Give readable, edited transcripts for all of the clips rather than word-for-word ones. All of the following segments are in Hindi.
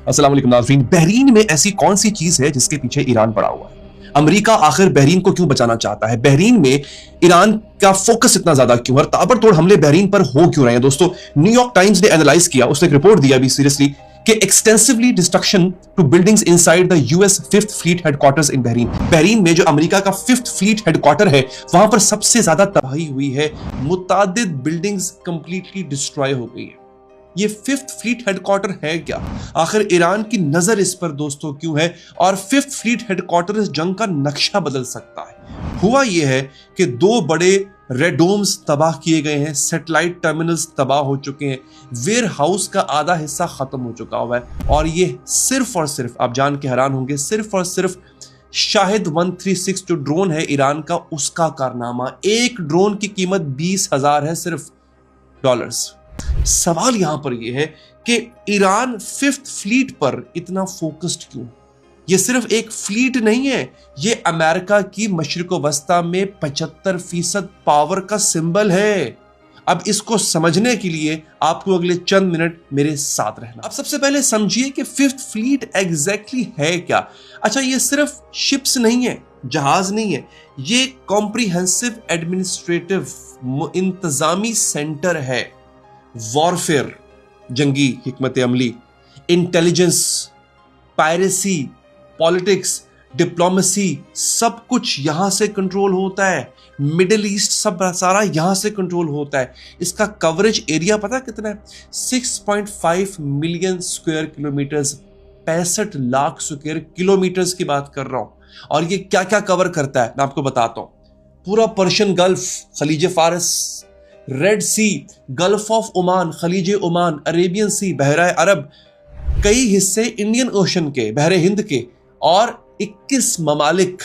अस्सलाम वालेकुम नाज़रीन। बहरीन में ऐसी कौन सी चीज है जिसके पीछे ईरान पड़ा हुआ है? अमेरिका आखिर बहरीन को क्यों बचाना चाहता है? बहरीन में ईरान का फोकस इतना ज्यादा क्यों है? ताबड़तोड़ हमले बहरीन पर हो क्यों रहे हैं? दोस्तों, न्यूयॉर्क टाइम्स ने एनालाइज किया, उसने एक रिपोर्ट दिया भी सीरियसली कि extensively destruction to buildings inside the US fifth fleet headquarters in Bahrain. Bahrain में जो अमेरिका का फिफ्थ फ्लीट हेडक्वार्टर है, वहां पर सबसे ज्यादा तबाही हुई है। मुतादिद बिल्डिंग्स कंप्लीटली डिस्ट्रॉय हो गई है। ये फिफ्थ फ्लीट हेडक्वार्टर है क्या? आखिर ईरान की नजर इस पर दोस्तों क्यों है? और फिफ्थ फ्लीट हेडक्वार्टर इस जंग का नक्शा बदल सकता है। हुआ यह है कि दो बड़े रेडोम्स तबाह किए गए हैं, सैटेलाइट टर्मिनल्स तबाह हो चुके हैं, वेयर हाउस का आधा हिस्सा खत्म हो चुका हुआ है। और ये सिर्फ और सिर्फ, आप जान के हैरान होंगे, सिर्फ और सिर्फ शाहिद 136 जो ड्रोन है ईरान का, उसका कारनामा। एक ड्रोन की कीमत 20,000 है, सिर्फ डॉलर्स। सवाल यहां पर यह है कि ईरान फिफ्थ फ्लीट पर इतना फोकस्ड क्यों? यह सिर्फ एक फ्लीट नहीं है, यह अमेरिका की मशरिक वस्ता में 75% पावर का सिंबल है। अब इसको समझने के लिए आपको अगले चंद मिनट मेरे साथ रहना। अब सबसे पहले समझिए कि फिफ्थ फ्लीट एग्जैक्टली है क्या। अच्छा, यह सिर्फ शिप्स नहीं है, जहाज नहीं है, यह कॉम्प्रिहेंसिव एडमिनिस्ट्रेटिव इंतजामी सेंटर है। वॉरफेयर, जंगी हिकमत अमली, इंटेलिजेंस, पायरेसी, पॉलिटिक्स, डिप्लोमेसी, सब कुछ यहां से कंट्रोल होता है। मिडिल ईस्ट सब सारा यहां से कंट्रोल होता है। इसका कवरेज एरिया पता कितना है? 6.5 million square kilometres, 65 lakh square kilometres की बात कर रहा हूं। और ये क्या क्या कवर करता है मैं आपको बताता हूं। पूरा पर्शियन गल्फ, खलीज फारस, Red Sea, Gulf of Oman, खलीज ओमान, अरेबियन सी, बहरा अरब, कई हिस्से इंडियन ओशन के, बहरे हिंद के, और 21 ममालिक।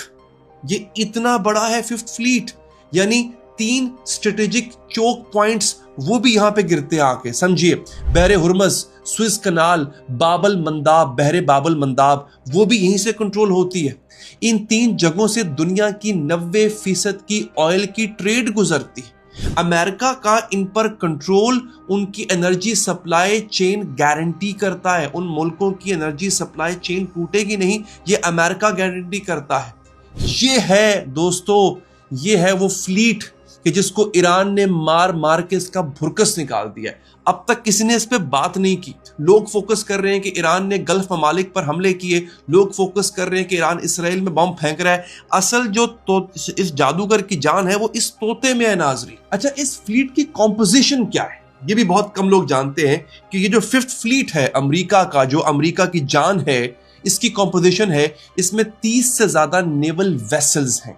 ये इतना बड़ा है फिफ्थ फ्लीट। यानी 3 स्ट्रेटेजिक चोक पॉइंट्स वो भी यहां पे गिरते हैं आके। समझिए, बहरे हुरमस, स्विस कनाल, बाबल मंदाब, बहरे बाबल मंदाब, वो भी यहीं से कंट्रोल होती है। इन 3 जगहों से दुनिया की 90% की ऑयल की ट्रेड गुजरती है। अमेरिका का इन पर कंट्रोल उनकी एनर्जी सप्लाई चेन गारंटी करता है। उन मुल्कों की एनर्जी सप्लाई चेन टूटेगी नहीं, ये अमेरिका गारंटी करता है। ये है दोस्तों, ये है वो फ्लीट कि जिसको ईरान ने मार मार के इसका भुरकस निकाल दिया है। अब तक किसी ने इस पे बात नहीं की। लोग फोकस कर रहे हैं कि ईरान ने गल्फ ममालिक पर हमले किए, लोग फोकस कर रहे हैं कि ईरान इसराइल में बम फेंक रहा है। असल जो इस जादूगर की जान है वो इस तोते में है नाजरी। अच्छा, इस फ्लीट की कॉम्पोजिशन क्या है ये भी बहुत कम लोग जानते हैं कि ये जो फिफ्थ फ्लीट है अमेरिका का, जो अमेरिका की जान है, इसकी कॉम्पोजिशन है, इसमें 30 से ज्यादा नेवल वेसल्स हैं,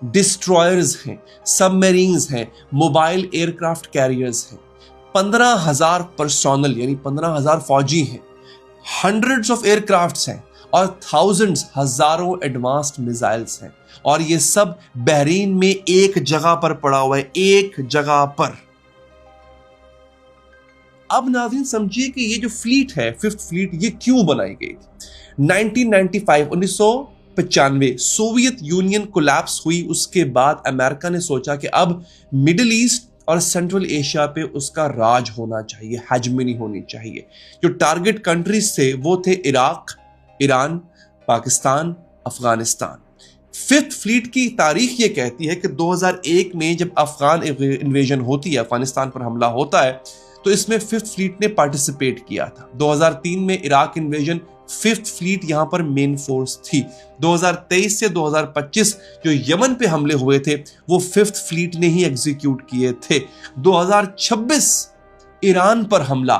डिस्ट्रॉयर्स हैं, सबमरीन्स हैं, मोबाइल एयरक्राफ्ट कैरियर्स हैं, 15,000 पर्सोनल यानी 15,000 फौजी हैं, हंड्रेड्स ऑफ एयरक्राफ्ट्स हैं, और थाउजेंड्स, हजारों एडवांस्ड मिसाइल्स हैं। और ये सब बहरीन में एक जगह पर पड़ा हुआ है, एक जगह पर। अब नाज़रीन समझिए कि ये जो फ्लीट है, फिफ्थ फ्लीट, ये क्यों बनाई गई थी? 1995 सोवियत यूनियन कोलैप्स हुई। उसके बाद अमेरिका ने सोचा कि अब मिडिल ईस्ट और सेंट्रल एशिया पे उसका राज होना चाहिए, हेजमनी होनी चाहिए। जो टारगेट कंट्रीज थे वो थे Iraq, Iran, Pakistan, Afghanistan. Fifth fleet की तारीख ये कहती है कि 2001 में जब अफगान इन्वेजन होती है, अफगानिस्तान पर हमला होता है, तो इसमें फिफ्थ फ्लीट ने पार्टिसिपेट किया था। 2003 में इराक इन्वेजन, फिफ्थ फ्लीट यहां पर मेन फोर्स थी। 2023 से 2025 जो यमन पे हमले हुए थे वो फिफ्थ फ्लीट ने ही एग्जीक्यूट किए थे। 2026 ईरान पर हमला,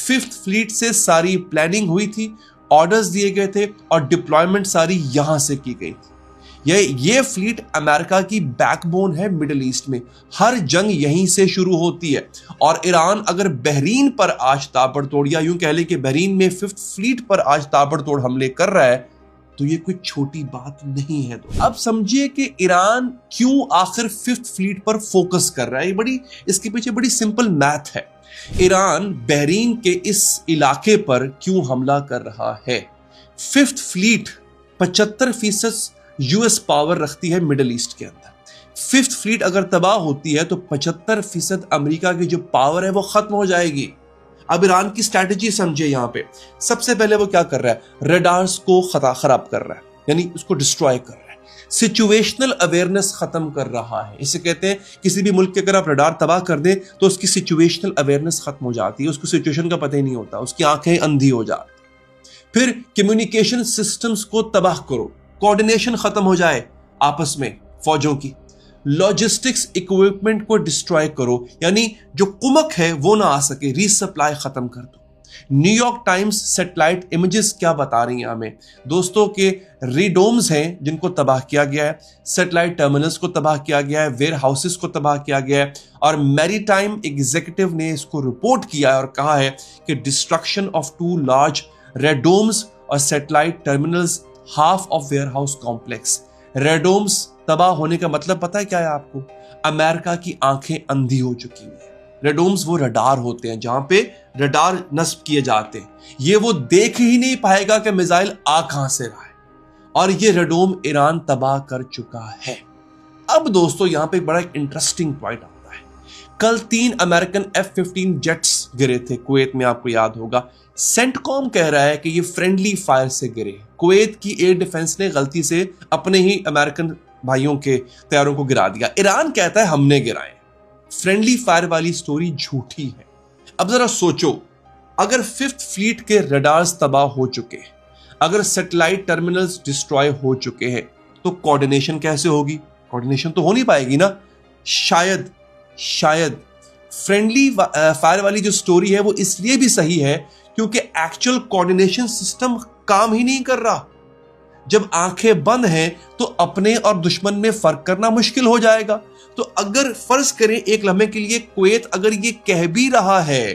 फिफ्थ फ्लीट से सारी प्लानिंग हुई थी, ऑर्डर्स दिए गए थे और डिप्लॉयमेंट सारी यहां से की गई थी। ये फ्लीट अमेरिका की बैकबोन है मिडिल ईस्ट में। हर जंग यहीं से शुरू होती है। और ईरान अगर बहरीन पर आज ताबड़तोड़, या यूं कह ले कि बहरीन में फिफ्थ फ्लीट पर आज ताबड़तोड़ हमले कर रहा है, तो ये कोई छोटी बात नहीं है। तो अब समझिए कि ईरान क्यों आखिर फिफ्थ फ्लीट पर फोकस कर रहा है। ये बड़ी, इसके पीछे बड़ी सिंपल मैथ है। ईरान बहरीन के इस इलाके पर क्यों हमला कर रहा है? फिफ्थ फ्लीट 75% यूएस पावर रखती है मिडिल ईस्ट के अंदर। फिफ्थ फ्लीट अगर तबाह होती है तो 75% अमेरिका की जो पावर है वो खत्म हो जाएगी। अब ईरान की स्ट्रैटेजी समझिए यहां पे। सबसे पहले वो क्या कर रहा है, रडार्स को खराब कर रहा है, यानी उसको डिस्ट्रॉय कर रहा है। सिचुएशनल अवेयरनेस खत्म कर रहा है। इसे कहते हैं किसी भी मुल्क के अगर आप रडार तबाह कर दें तो उसकी सिचुएशनल अवेयरनेस खत्म हो जाती है, उसको सिचुएशन का पता ही नहीं होता, उसकी आंखें अंधी हो जाती। फिर कम्युनिकेशन सिस्टम्स को तबाह करो, कोऑर्डिनेशन खत्म हो जाए आपस में फौजों की। लॉजिस्टिक्स इक्विपमेंट को डिस्ट्रॉय करो, यानी जो कुमक है वो ना आ सके, रीसप्लाई खत्म कर दो। न्यूयॉर्क टाइम्स सैटेलाइट इमेजेस क्या बता रही हैं हमें दोस्तों के रेडोम्स हैं जिनको तबाह किया गया है, सैटेलाइट टर्मिनल्स को तबाह किया गया है, वेयर हाउसेस को तबाह किया गया है। और मैरीटाइम एग्जीक्यूटिव ने इसको रिपोर्ट किया है और कहा है कि डिस्ट्रक्शन ऑफ 2 लार्ज रेडोम्स और satellite terminals, half of warehouse complex. Radomes तबाह होने का मतलब पता है क्या है आपको? अमेरिका की आंखें अंधी हो चुकी हुई है। रेडोम्स वो रडार होते हैं जहां पे रडार नस्ब किए जाते हैं, ये वो देख ही नहीं पाएगा कि मिसाइल आ कहां से रहा है, और ये रेडोम ईरान तबाह कर चुका है। अब दोस्तों यहां पे बड़ा एक इंटरेस्टिंग पॉइंट आता है। कल 3 अमेरिकन F-15 जेट्स गिरे थे कुवैत में, आपको याद होगा। सेंटकॉम कह रहा है कि ये फ्रेंडली फायर से गिरे। कुवैत की एयर डिफेंस ने गलती से अपने ही अमेरिकन भाइयों के तैयारों को गिरा दिया। ईरान कहता है हमने गिराए। फ्रेंडली फायर वाली स्टोरी झूठी है। अब जरा सोचो, अगर 5th फ्लीट के रडार्स तबाह हो चुके हैं, अगर सैटेलाइट टर्मिनल्स डिस्ट्रॉय हो चुके हैं, तो कोऑर्डिनेशन कैसे होगी? कोऑर्डिनेशन तो हो नहीं पाएगी ना। शायद फ्रेंडली फायर वाली जो स्टोरी है वो इसलिए भी सही है क्योंकि एक्चुअल कोऑर्डिनेशन सिस्टम काम ही नहीं कर रहा। जब आंखें बंद हैं तो अपने और दुश्मन में फर्क करना मुश्किल हो जाएगा। तो अगर फर्ज करें एक लम्हे के लिए कुवैत अगर ये कह भी रहा है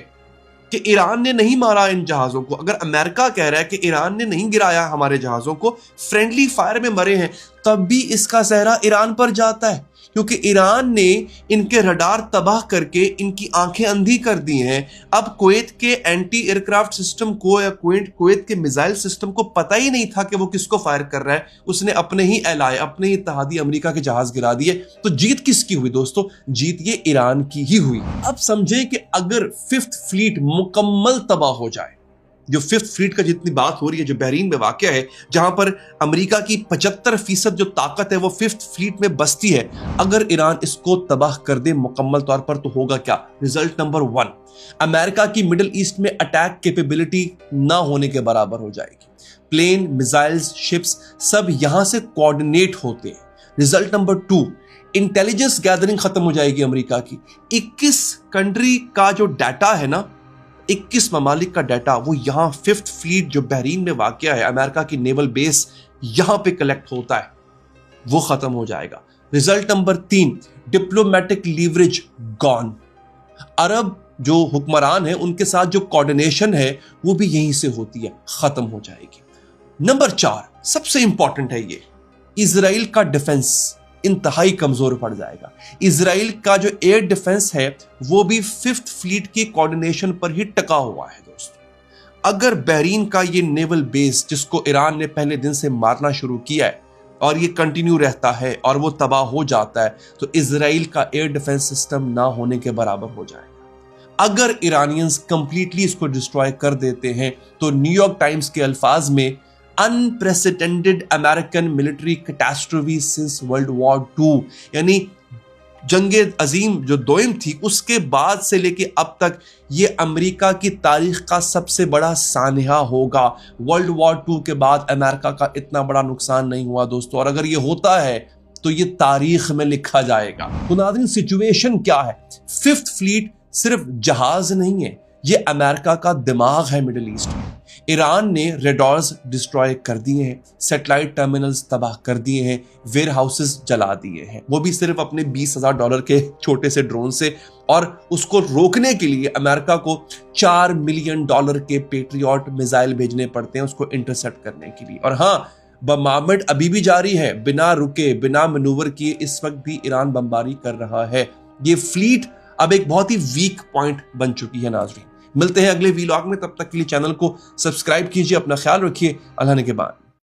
कि ईरान ने नहीं मारा इन जहाजों को, अगर अमेरिका कह रहा है कि ईरान ने नहीं गिराया हमारे जहाजों को, फ्रेंडली फायर में मरे हैं, तब भी इसका सेहरा ईरान पर जाता है क्योंकि ईरान ने इनके रडार तबाह करके इनकी आंखें अंधी कर दी हैं। अब कुवैत के एंटी एयरक्राफ्ट सिस्टम को या कुवैत के मिसाइल सिस्टम को पता ही नहीं था कि वो किसको फायर कर रहा है। उसने अपने ही एलाय, अपने ही इत्तेहादी अमेरिका के जहाज गिरा दिए। तो जीत किसकी हुई दोस्तों? जीत ये ईरान की ही हुई। अब समझें कि अगर 5th फ्लीट मुकम्मल तबाह हो जाए, जो 5th फ्लीट का जितनी बात हो रही है, जो बहरीन में वाक़या है, जहां पर अमेरिका की 75% जो ताकत है वो 5th फ्लीट में बसती है, अगर ईरान इसको तबाह कर दे मुकम्मल तौर पर, तो होगा क्या? रिजल्ट नंबर 1, अमेरिका की मिडिल ईस्ट में अटैक कैपेबिलिटी ना होने के बराबर हो जाएगी। प्लेन, मिसाइल्स, शिप्स सब यहां से कोऑर्डिनेट होते हैं। रिजल्ट नंबर 2, इंटेलिजेंस गैदरिंग खत्म हो जाएगी अमेरिका की। 21 कंट्री का जो डाटा है ना, 21 ममालिक का डाटा, वो यहां 5th फ्लीट जो बहरीन में वाक़या है, अमेरिका की नेवल बेस यहां पे कलेक्ट होता है, वो खत्म हो जाएगा। Result number 3, diplomatic leverage gone. अरब जो हुक्मरान है उनके साथ जो कोऑर्डिनेशन है वो भी यहीं से होती है, खत्म हो जाएगी। नंबर 4 सबसे इंपॉर्टेंट है, ये इजराइल का डिफेंस इंतहाई कमजोर पड़ जाएगा। इजराइल का जो एयर डिफेंस है वो भी 5th फ्लीट की कोऑर्डिनेशन पर ही टका हुआ है दोस्तों। अगर बहरीन का ये नेवल बेस, जिसको ईरान ने पहले दिन से मारना शुरू किया है और ये कंटिन्यू रहता है और वो तबाह हो जाता है, तो इजराइल का एयर डिफेंस सिस्टम ना होने के बराबर हो जाएगा। अगर ईरानियंस कंप्लीटली इसको डिस्ट्रॉय कर देते हैं तो न्यूयॉर्क टाइम्स के अल्फाज में unprecedented American military catastrophe since world war 2, यानी जंगे अजीम जो दोयम थी उसके बाद से लेके अब तक ये अमेरिका की तारीख का सबसे बड़ा सानहा होगा। वर्ल्ड वॉर 2 के बाद अमेरिका का इतना बड़ा नुकसान नहीं हुआ दोस्तों, और अगर ये होता है तो ये तारीख में लिखा जाएगा। तो नाज़रीन, सिचुएशन क्या है? 5th फ्लीट सिर्फ जहाज नहीं है, ये अमेरिका का दिमाग है मिडिल ईस्ट में। ईरान ने रेडार्स डिस्ट्रॉय कर दिए हैं, सैटेलाइट टर्मिनल्स तबाह कर दिए हैं, वेयर हाउसेस जला दिए हैं, वो भी सिर्फ अपने $20,000 के छोटे से ड्रोन से। और उसको रोकने के लिए अमेरिका को $4 मिलियन के पेट्रियट मिसाइल भेजने पड़ते हैं उसको इंटरसेप्ट करने के लिए। और हाँ, बमबार्डमेंट अभी भी जारी है, बिना रुके, बिना मैनूवर किए इस वक्त भी ईरान बमबारी कर रहा है। ये फ्लीट अब एक बहुत ही वीक पॉइंट बन चुकी है नाज़रीन। मिलते हैं अगले वीलॉग में, तब तक के लिए चैनल को सब्सक्राइब कीजिए, अपना ख्याल रखिए। अल्लाह ने के बाद।